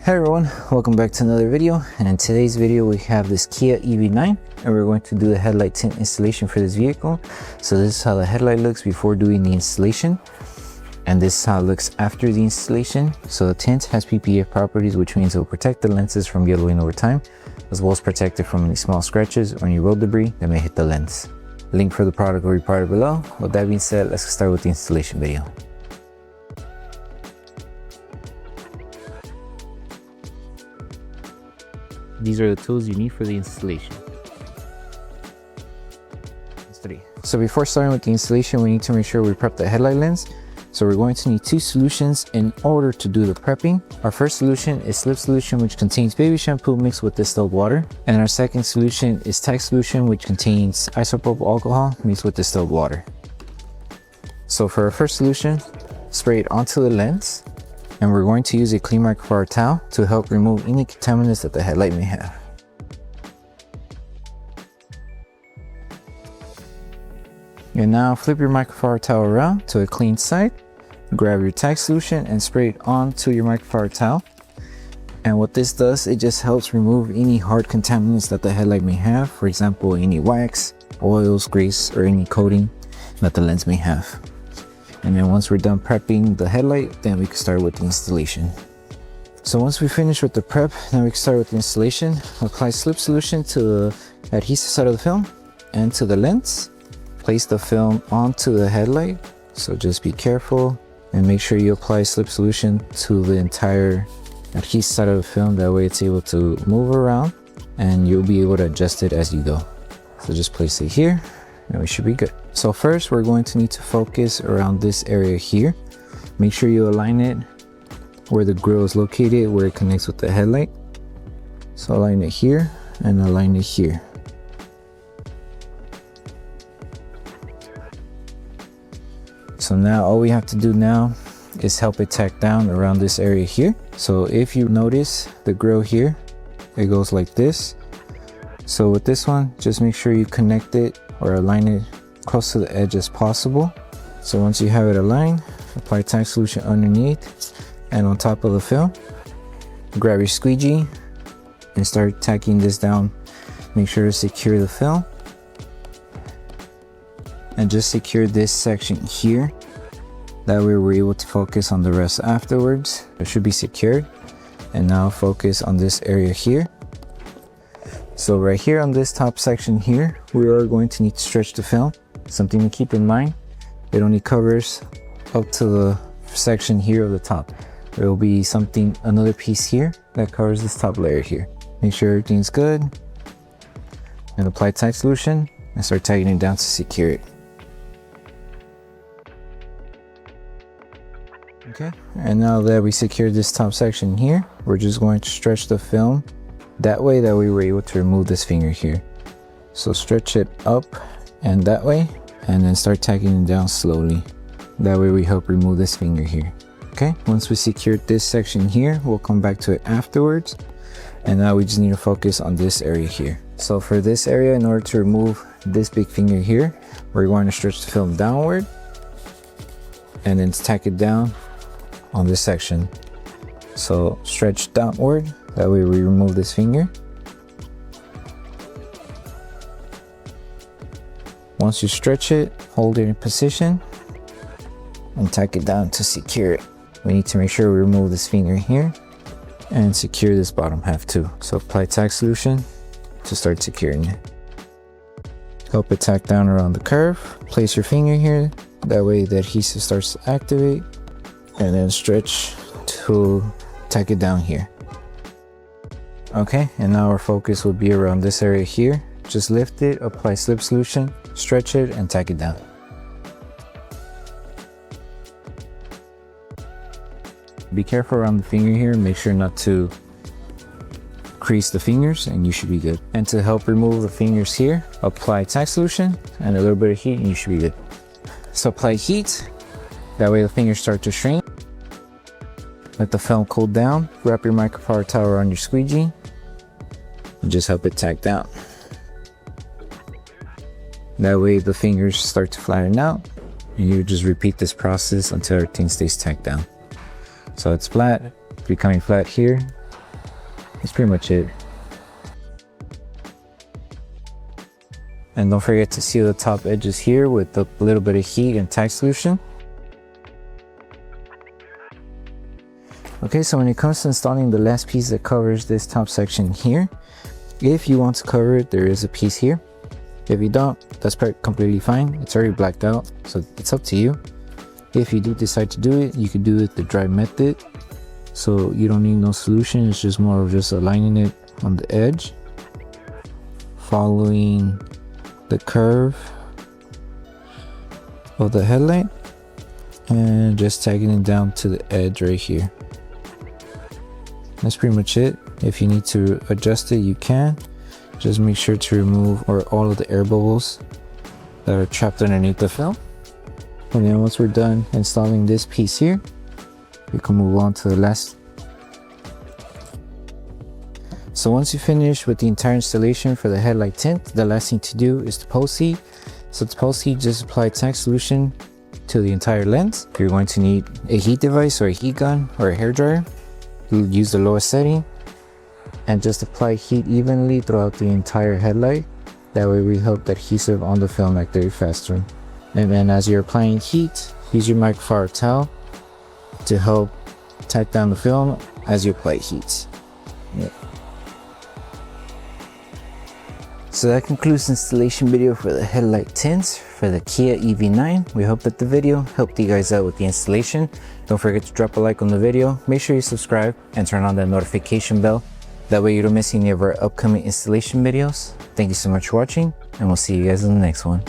Hey everyone, welcome back to another video. And in today's video we have this Kia EV9 and we're going to do the headlight tint installation for this vehicle. So this is how the headlight looks before doing the installation, and this is how it looks after the installation. So the tint has PPF properties, which means it will protect the lenses from yellowing over time, as well as protect it from any small scratches or any road debris that may hit the lens. Link for the product will be provided below. With that being said, let's start with the installation video. These are the tools you need for the installation. That's 3. So before starting with the installation, we need to make sure we prep the headlight lens. So we're going to need 2 solutions in order to do the prepping. Our first solution is Slip Solution, which contains baby shampoo mixed with distilled water. And our second solution is Tack Solution, which contains isopropyl alcohol mixed with distilled water. So for our first solution, spray it onto the lens. And we're going to use a clean microfiber towel to help remove any contaminants that the headlight may have. And now flip your microfiber towel around to a clean side. Grab your Tack Solution and spray it onto your microfiber towel. And what this does, it just helps remove any hard contaminants that the headlight may have. For example, any wax, oils, grease, or any coating that the lens may have. And then once we're done prepping the headlight, then we can start with the installation. So once we finish with the prep, then we can start with the installation. Apply Slip Solution to the adhesive side of the film and to the lens. Place the film onto the headlight. So just be careful and make sure you apply Slip Solution to the entire adhesive side of the film. That way it's able to move around and you'll be able to adjust it as you go. So just place it here and we should be good. So first we're going to need to focus around this area here. Make sure you align it where the grill is located, where it connects with the headlight. So align it here and align it here. So now all we have to do now is help it tack down around this area here. So if you notice the grill here, it goes like this. So with this one, just make sure you connect it or align it close to the edge as possible. So once you have it aligned, apply Tack Solution underneath and on top of the film. Grab your squeegee and start tacking this down. Make sure to secure the film and just secure this section here. That way we're able to focus on the rest afterwards. It should be secured. And now focus on this area here. So right here on this top section here, we are going to need to stretch the film. Something to keep in mind, it only covers up to the section here of the top. There will be another piece here that covers this top layer here. Make sure everything's good and apply Tack Solution and start tightening it down to secure it. Okay, and now that we secured this top section here, we're just going to stretch the film that way we were able to remove this finger here. So stretch it up and that way, and then start tacking it down slowly. That way we help remove this finger here. Okay, once we secured this section here, we'll come back to it afterwards. And now we just need to focus on this area here. So for this area, in order to remove this big finger here, we're going to stretch the film downward and then tack it down on this section. So stretch downward, that way we remove this finger. Once you stretch it, hold it in position and tack it down to secure it. We need to make sure we remove this finger here and secure this bottom half too. So apply Tack Solution to start securing it. Help it tack down around the curve. Place your finger here, that way the adhesive starts to activate, and then stretch to tack it down here. Okay, and now our focus will be around this area here. Just lift it, apply Slip Solution, stretch it, and tack it down. Be careful around the finger here. Make sure not to crease the fingers and you should be good. And to help remove the fingers here, apply Tack Solution and a little bit of heat and you should be good. So apply heat. That way the fingers start to shrink. Let the film cool down. Wrap your microfiber towel around your squeegee and just help it tack down. That way the fingers start to flatten out. And you just repeat this process until everything stays tacked down. So it's flat, becoming flat here, That's pretty much it. And don't forget to seal the top edges here with a little bit of heat and tack solution. Okay, so when it comes to installing the last piece that covers this top section here, if you want to cover it, there is a piece here. If you don't, that's completely fine. It's already blacked out, so it's up to you. If you do decide to do it, you can do it the dry method. So you don't need no solution, it's just more of just aligning it on the edge, following the curve of the headlight, and just tagging it down to the edge right here. That's pretty much it. If you need to adjust it, you can. Just make sure to remove all of the air bubbles that are trapped underneath the film. And then once we're done installing this piece here, we can move on to the last. So once you finish with the entire installation for the headlight tint, the last thing to do is to post heat. So to post heat, just apply tack solution to the entire lens. You're going to need a heat device or a heat gun or a hairdryer. You'll use the lowest setting and just apply heat evenly throughout the entire headlight. That way we help the adhesive on the film activate faster. And then as you're applying heat, use your microfiber towel to help tack down the film as you apply heat. Yeah. So that concludes the installation video for the headlight tints for the Kia EV9. We hope that the video helped you guys out with the installation. Don't forget to drop a like on the video, make sure you subscribe and turn on that notification bell. That way you don't miss any of our upcoming installation videos. Thank you so much for watching, and we'll see you guys in the next one.